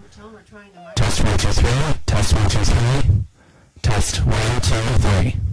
Test 1, 2, 3. Test 1, 2, 3. Test 1, 2, 3.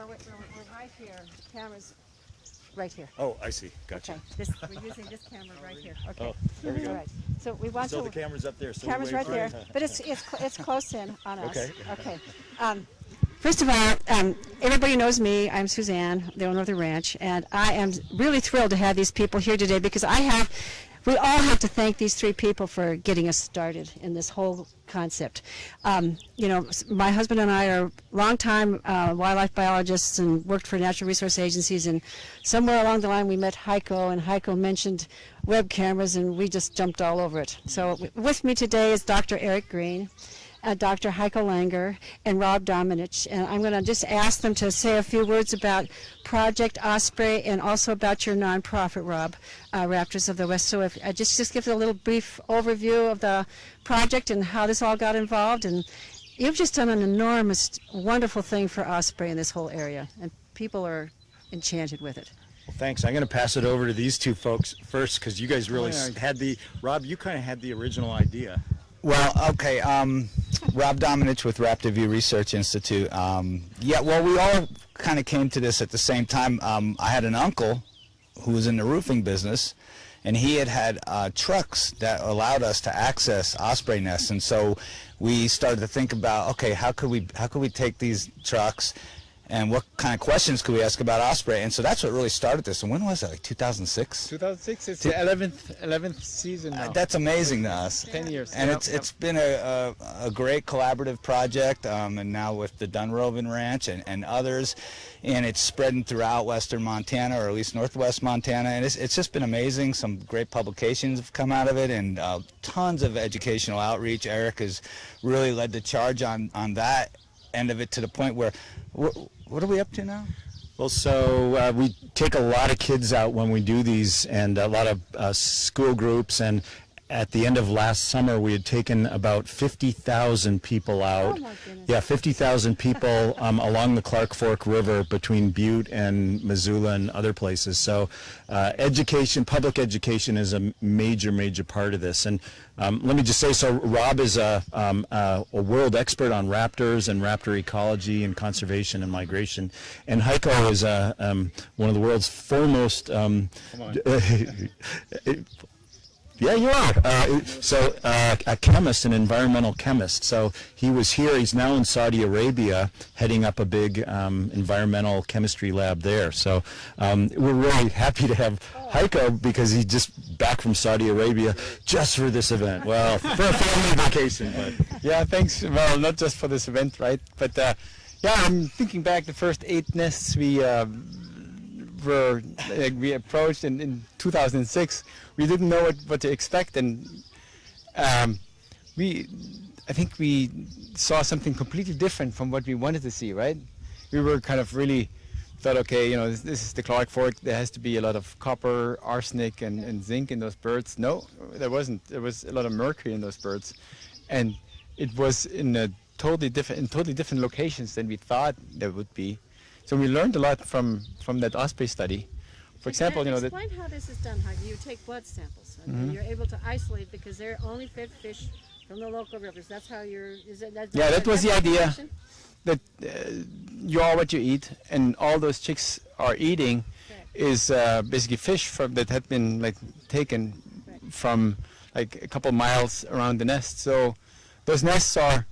Well, we're right here. The camera's right here. Oh, I see. Gotcha. Okay. We're using this camera right here. Okay. Oh, there we go. All right. So we want So to. the camera's up there. So Camera's we right wait there, for it. but it's close in on us. Okay. Okay. First of all, everybody knows me. I'm Suzanne, the owner of the ranch, and I am really thrilled to have these people here today because we all have to thank these three people for getting us started in this whole concept. You know, my husband and I are longtime wildlife biologists and worked for natural resource agencies, and somewhere along the line we met Heiko, and Heiko mentioned web cameras, and we just jumped all over it. So with me today is Dr. Eric Green, Dr. Heiko Langer, and Rob Dominich, and I'm going to just ask them to say a few words about Project Osprey and also about your nonprofit, Rob, Raptors of the West. So if just give a little brief overview of the project and how this all got involved. And you've just done an enormous, wonderful thing for Osprey in this whole area, and people are enchanted with it. Well, thanks. I'm going to pass it over to these two folks first because you guys really had Rob, you kind of had the original idea. Well, okay, Rob Dominich with Raptor Research Institute. Yeah, well, we all kind of came to this at the same time. I had an uncle who was in the roofing business, and he had trucks that allowed us to access osprey nests, and so we started to think about, okay, how could we take these trucks and what kind of questions could we ask about osprey? And so that's what really started this. And when was it, like 2006? 2006, it's the 11th season now. That's amazing to us. 10 years. And it's been a great collaborative project, and now with the Dunrovin Ranch and others, and it's spreading throughout western Montana, or at least northwest Montana, and it's just been amazing. Some great publications have come out of it, and tons of educational outreach. Eric has really led the charge on that end of it, to the point where, what are we up to now? Well, so we take a lot of kids out when we do these, and a lot of school groups, and at the end of last summer we had taken about 50,000 people out. Oh my goodness. Yeah, 50,000 people along the Clark Fork River between Butte and Missoula and other places. So education, public education is a major part of this. And let me just say, so Rob is a world expert on raptors and raptor ecology and conservation and migration. And Heiko is one of the world's foremost yeah, you are. So a chemist, an environmental chemist. So he was here. He's now in Saudi Arabia, heading up a big environmental chemistry lab there. So we're really happy to have Heiko, because he's just back from Saudi Arabia just for this event. Well, for a family vacation. But. Yeah, thanks. Well, not just for this event, right? But yeah, I'm thinking back the first 8 nests we approached in 2006. We didn't know what to expect, and I think we saw something completely different from what we wanted to see, right? We were kind of really thought, okay, you know, this is the Clark Fork. There has to be a lot of copper, arsenic, and zinc in those birds. No, there wasn't. There was a lot of mercury in those birds, and it was in totally different locations than we thought there would be. So we learned a lot from that Osprey study. For example, you know, explain how this is done. How you take blood samples and you're able to isolate, because they're only fed fish from the local rivers. That's how you're. That was the idea. That you are what you eat, and all those chicks are eating is basically fish that had been taken from like a couple miles around the nest. So those nests are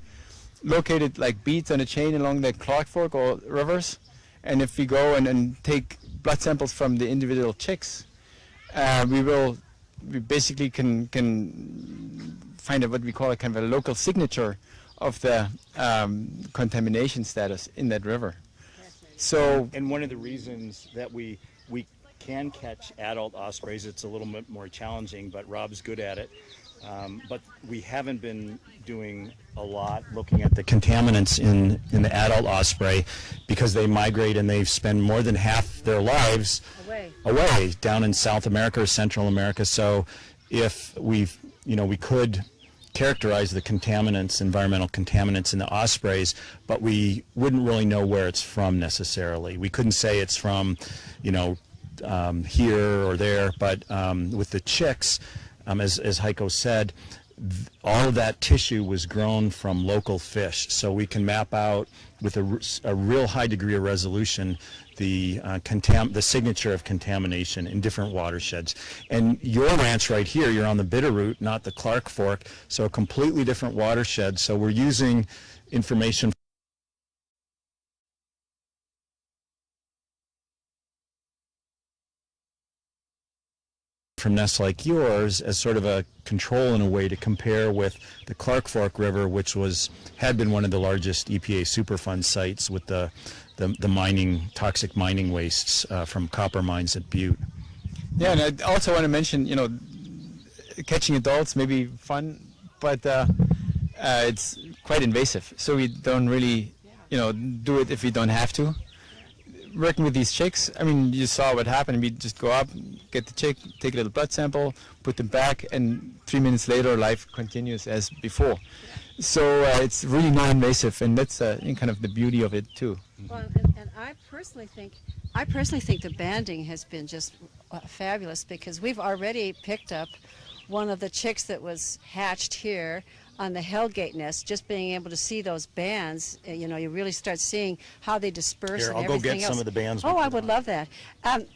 located like beads on a chain along the Clark Fork or rivers, and if we go and take blood samples from the individual chicks, we basically can find out what we call a kind of a local signature of the contamination status in that river. So, and one of the reasons that we can catch adult ospreys, it's a little bit more challenging, but Rob's good at it. But we haven't been doing a lot looking at the contaminants in the adult osprey, because they migrate and they spend more than half their lives away down in South America or Central America. So if we could characterize the contaminants, environmental contaminants in the ospreys, but we wouldn't really know where it's from necessarily. We couldn't say it's from, here or there, but with the chicks, as Heiko said, all of that tissue was grown from local fish. So we can map out with a real high degree of resolution the signature of contamination in different watersheds. And your ranch right here, you're on the Bitterroot, not the Clark Fork, so a completely different watershed. So we're using information from nests like yours as sort of a control in a way to compare with the Clark Fork River, which had been one of the largest EPA Superfund sites with the toxic mining wastes from copper mines at Butte. Yeah, and I also want to mention, catching adults may be fun, but it's quite invasive. So we don't really, do it if we don't have to. Working with these chicks, I mean, you saw what happened. We just go up, get the chick, take a little blood sample, put them back, and 3 minutes later, life continues as before. So it's really non-invasive, and that's kind of the beauty of it too. Well, and I personally think the banding has been just fabulous, because we've already picked up one of the chicks that was hatched here on the Hellgate nest. Just being able to see those bands, you really start seeing how they disperse. Here, and I'll go everything get else. some of the bands. Oh, I would love that.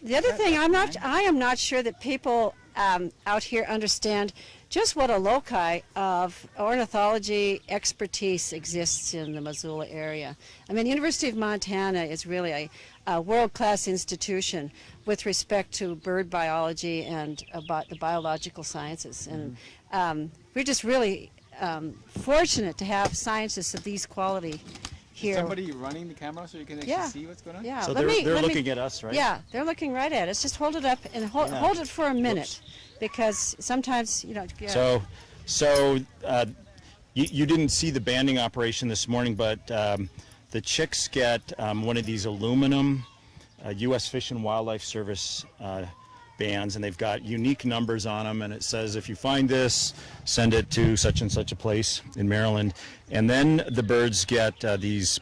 The other thing, I am not sure that people out here understand just what a loci of ornithology expertise exists in the Missoula area. I mean, the University of Montana is really a world-class institution with respect to bird biology and about the biological sciences. And we're just really fortunate to have scientists of these quality here. Somebody running the camera so you can actually see what's going on? Yeah. So they're looking at us, right? Yeah, they're looking right at us. Just hold it up and hold it for a minute. Because sometimes, So you didn't see the banding operation this morning, but the chicks get one of these aluminum U.S. Fish and Wildlife Service bands, and they've got unique numbers on them, and it says, if you find this, send it to such and such a place in Maryland. And then the birds get these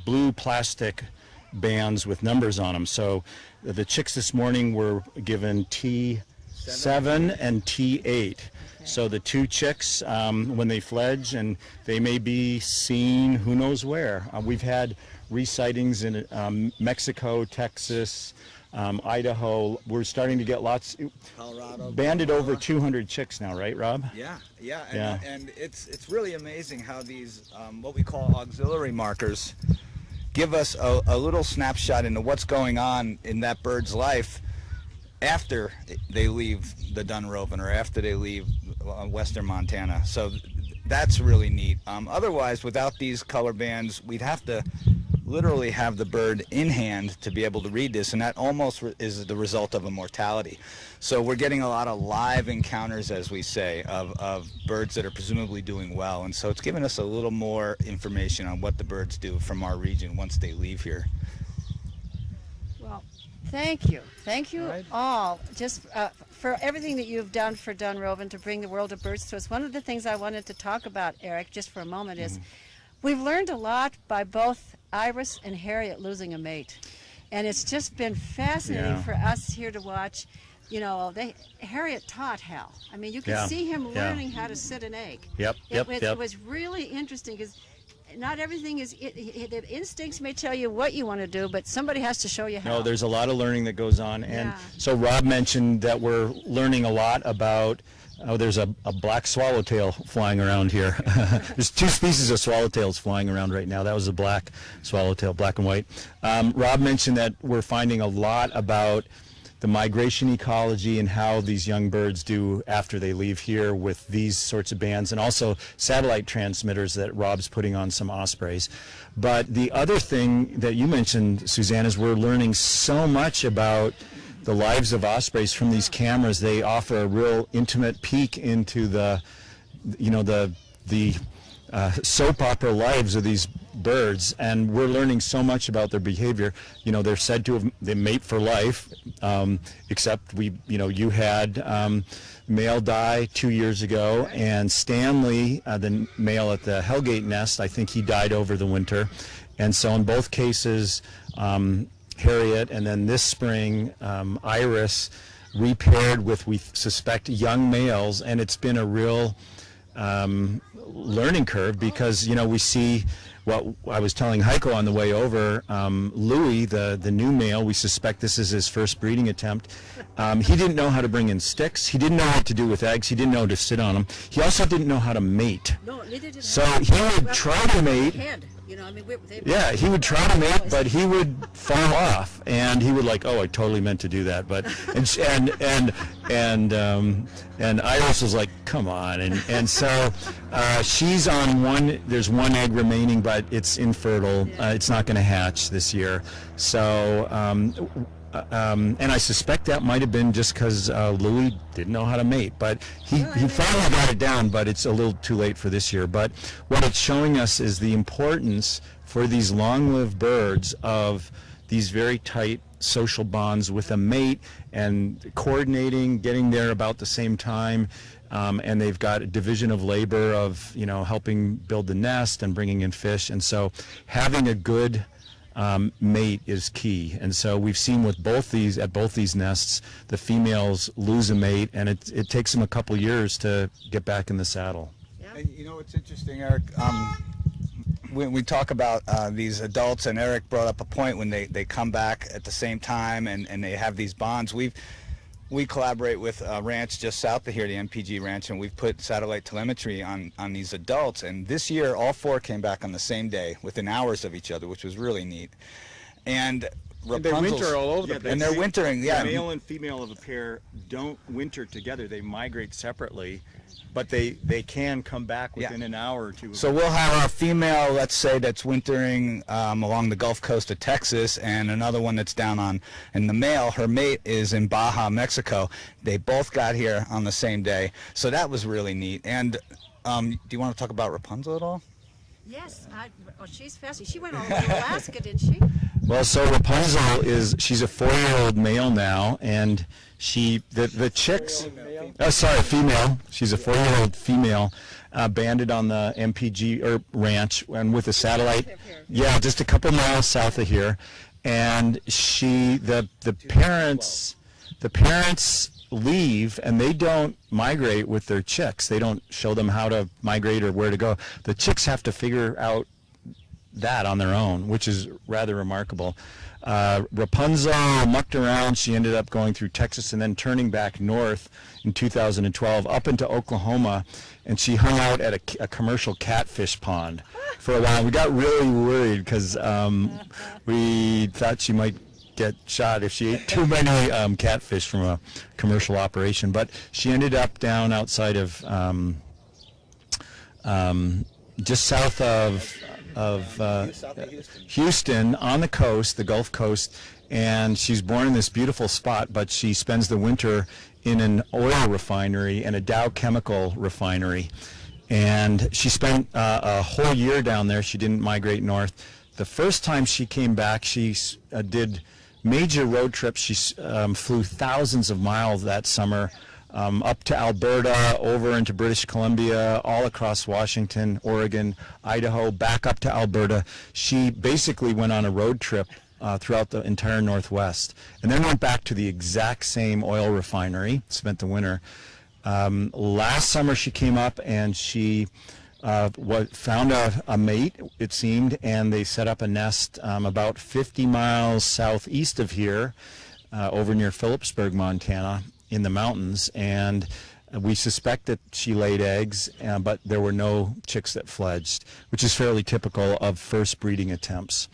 blue plastic bands with numbers on them. So the chicks this morning were given T7 and T8. So the two chicks, when they fledge, and they may be seen who knows where. We've had resightings in Mexico, Texas, Idaho. We're starting to get lots. Colorado. Banded over 200 chicks now, right, Rob? Yeah. And it's really amazing how these what we call auxiliary markers give us a little snapshot into what's going on in that bird's life after they leave the Dunrovin or after they leave western Montana. So that's really neat. Otherwise, without these color bands, we'd have to literally have the bird in hand to be able to read this, and that almost is the result of a mortality. So we're getting a lot of live encounters, as we say, of birds that are presumably doing well, and so it's given us a little more information on what the birds do from our region once they leave here. Well, thank you all, just for everything that you've done for Dunrovin to bring the world of birds to us. One of the things I wanted to talk about, Eric, just for a moment, is we've learned a lot by both Iris and Harriet losing a mate, and it's just been fascinating for us here to watch. Harriet taught Hal. I mean, you can see him learning how to sit an egg. It was really interesting, because not everything is, the instincts may tell you what you want to do, but somebody has to show you how. No, there's a lot of learning that goes on. And so Rob mentioned that we're learning a lot about, there's a black swallowtail flying around here. There's two species of swallowtails flying around right now. That was a black swallowtail, black and white. Rob mentioned that we're finding a lot about the migration ecology and how these young birds do after they leave here with these sorts of bands, and also satellite transmitters that Rob's putting on some ospreys. But the other thing that you mentioned, Suzanne, is we're learning so much about the lives of ospreys from these cameras. They offer a real intimate peek into the soap opera lives of these birds, and we're learning so much about their behavior. They're said to they mate for life, except you had male die 2 years ago, and Stanley, the male at the Hellgate nest, I think he died over the winter. And so in both cases, Harriet, and then this spring, Iris, repaired with, we suspect, young males, and it's been a real learning curve because, you know, we see what I was telling Heiko on the way over, Louis, the new male, we suspect this is his first breeding attempt. He didn't know how to bring in sticks. He didn't know what to do with eggs. He didn't know how to sit on them. He also didn't know how to mate. No, neither did So he would try to mate. You know, I mean, Yeah, he would try to mate, but he would fall off, and he would like, oh, I totally meant to do that, but and Iris was like, come on, and so she's on one. There's one egg remaining, but it's infertile. It's not going to hatch this year. So. And I suspect that might have been just because Louis didn't know how to mate, but he finally got it down, but it's a little too late for this year. But what it's showing us is the importance for these long-lived birds of these very tight social bonds with a mate and coordinating, getting there about the same time, and they've got a division of labor of, you know, helping build the nest and bringing in fish, and so having a good mate is key. And so we've seen with both these nests, the females lose a mate, and it takes them a couple years to get back in the saddle. And you know, it's interesting, Eric. When we talk about these adults, and Eric brought up a point when they come back at the same time and they have these bonds. We collaborate with a ranch just south of here, the MPG ranch, and we've put satellite telemetry on these adults. And this year, all four came back on the same day, within hours of each other, which was really neat. And they winter all over the place. And they're wintering, yeah. The male and female of a pair don't winter together. They migrate separately, but they can come back within an hour or two. So we'll have our female, let's say, that's wintering along the Gulf Coast of Texas, and another one that's down on, and the male, her mate, is in Baja, Mexico. They both got here on the same day, so that was really neat. And do you want to talk about Rapunzel at all? Yes, she's fascinating. She went all over Alaska, didn't she? Well, so Rapunzel she's a 4-year-old male now, and the chicks, female. She's a 4-year-old female, banded on the MPG ranch, and with a satellite, just a couple miles south of here. And the parents leave, and they don't migrate with their chicks. They don't show them how to migrate or where to go. The chicks have to figure out that on their own, which is rather remarkable. Rapunzel mucked around. She ended up going through Texas and then turning back north in 2012 up into Oklahoma, and she hung out at a commercial catfish pond for a while. We got really worried because we thought she might get shot if she ate too many catfish from a commercial operation, but she ended up down outside of just south of Houston, on the coast, the Gulf Coast, and she's born in this beautiful spot, but she spends the winter in an oil refinery and a Dow chemical refinery. And she spent a whole year down there. She didn't migrate north. The first time she came back, she did major road trips. She flew thousands of miles that summer, up to Alberta, over into British Columbia, all across Washington, Oregon, Idaho, back up to Alberta. She basically went on a road trip throughout the entire Northwest, and then went back to the exact same oil refinery, spent the winter. Last summer she came up and she found a mate, it seemed, and they set up a nest about 50 miles southeast of here, over near Phillipsburg, Montana, in the mountains, and we suspect that she laid eggs, but there were no chicks that fledged, which is fairly typical of first breeding attempts.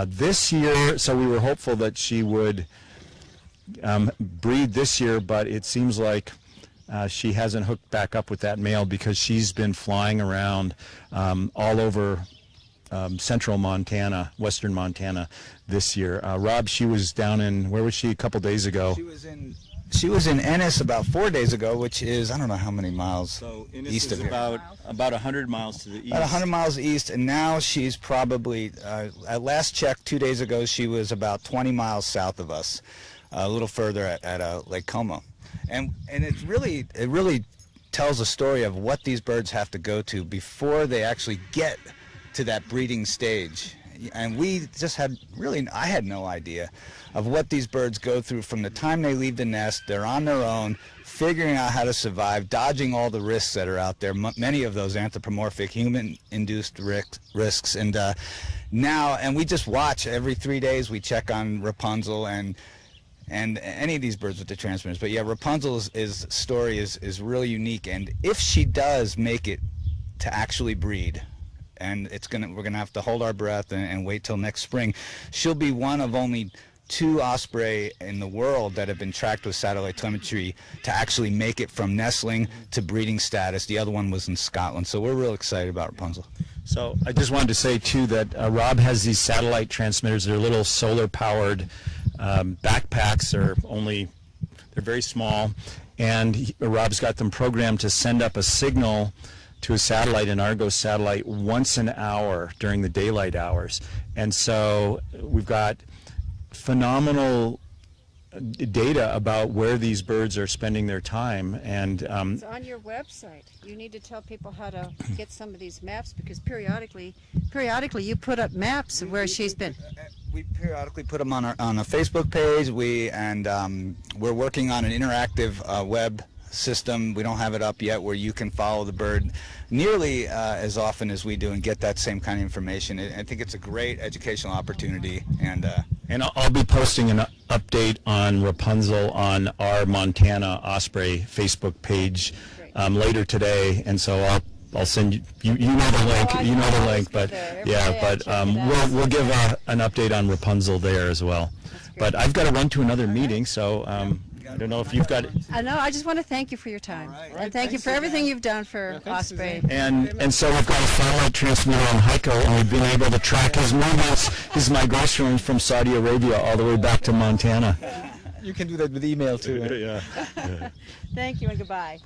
This year, so we were hopeful that she would breed this year, but it seems like she hasn't hooked back up with that male because she's been flying around all over central Montana, western Montana this year. Rob, she was down in, where was she a couple days ago? She was in Ennis about 4 days ago, which is, I don't know how many miles east of here. About 100 miles to the east. About 100 miles east, and now she's probably, at last check 2 days ago, she was about 20 miles south of us, a little further at Lake Como. And it really tells a story of what these birds have to go to before they actually get to that breeding stage. and we just had I had no idea of what these birds go through from the time they leave the nest. They're on their own, figuring out how to survive, dodging all the risks that are out there, many of those anthropomorphic human-induced risks. And and we just watch every 3 days. We check on Rapunzel and any of these birds with the transmitters. But yeah, Rapunzel's story is really unique. And if she does make it to actually breed, and we're gonna have to hold our breath and wait till next spring, she'll be one of only 2 osprey in the world that have been tracked with satellite telemetry to actually make it from nestling to breeding status. The other one was in Scotland. So we're real excited about Rapunzel. So I just wanted to say too that Rob has these satellite transmitters. They're little solar-powered backpacks. They're very small, and Rob's got them programmed to send up a signal to a satellite, an Argos satellite, once an hour during the daylight hours. And so we've got phenomenal data about where these birds are spending their time. And It's on your website. You need to tell people how to get some of these maps, because periodically you put up maps of where she's been. We periodically put them on a Facebook page. We're working on an interactive web system. We don't have it up yet, where you can follow the bird nearly as often as we do and get that same kind of information. I think it's a great educational opportunity. And I'll be posting an update on Rapunzel on our Montana Osprey Facebook page later today, and so I'll send you. You know the link. You know the link, but we'll give an update on Rapunzel there as well. But I've got to run to another meeting, so I don't know if you've got. I know. I just want to thank you for your time, and thank you for everything you've done for Osprey. And so we've got a satellite transmitter on Heiko, and we've been able to track his movements, his migration from Saudi Arabia all the way back to Montana. You can do that with email too. Yeah. Thank you and goodbye.